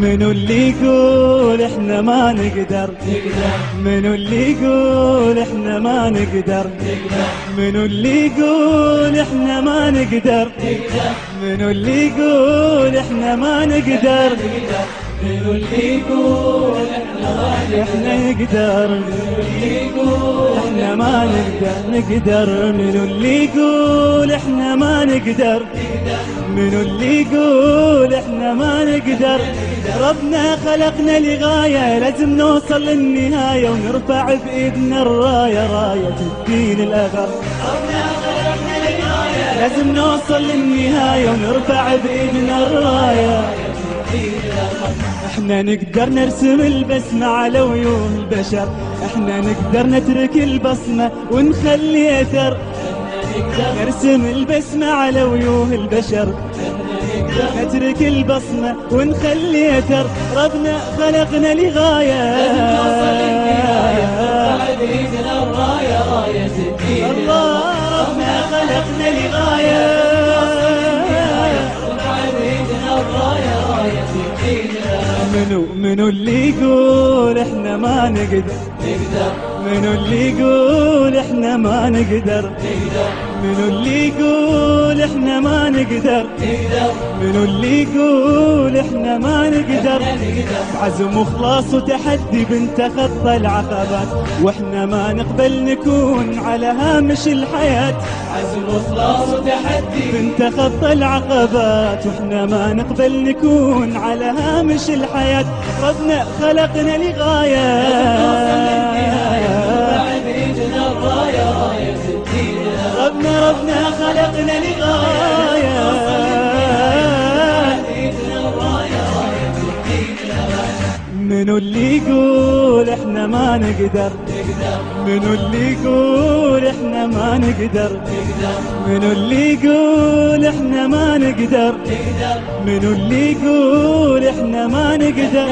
منو اللي يقول احنا ما نقدر؟ منو اللي يقول احنا ما نقدر؟ منو اللي يقول احنا ما نقدر؟ منو اللي يقول احنا ما نقدر؟ منو اللي يقول احنا نقدر؟ احنا ما نقدر؟ منو اللي يقول احنا ما نقدر؟ منو اللي يقول احنا ما نقدر؟ ربنا خلقنا لغاية لازم نوصل للنهاية ونرفع بإيدنا الراية، راية الدين الأغر. ربنا خلقنا لغاية لازم نوصل للنهاية ونرفع بإيدنا الراية. احنا نقدر نرسم البسمة على وجوه البشر، احنا نقدر نترك البصمة ونخلي أثر. نرسم البسمة على وجوه البشر، نترك البصمة ونخلي أثر. ربنا خلقنا لغاية بإيدنا الراية، راية الدين. الله ربنا خلقنا لغاية بإيدنا الراية، راية الدين. منو اللي يقول احنا ما نقدر؟ منو اللي يقول احنا ما نقدر؟ منو اللي يقول احنا ما نقدر؟ منو اللي يقول احنا ما نقدر؟ عزم وخلاص وتحدي بنتخطى العقبات، واحنا ما نقبل نكون على هامش الحياة. عزم وخلاص وتحدي بنتخطى العقبات، واحنا ما نقبل نكون على هامش الحياة. ربنا خلقنا لغاية بإيدنا الراية، راية الدين. ربنا خلقنا لغاية منو اللي يقول احنا ما نقدر؟ منو اللي يقول احنا ما نقدر؟ منو اللي يقول احنا ما نقدر؟ منو اللي يقول احنا ما نقدر؟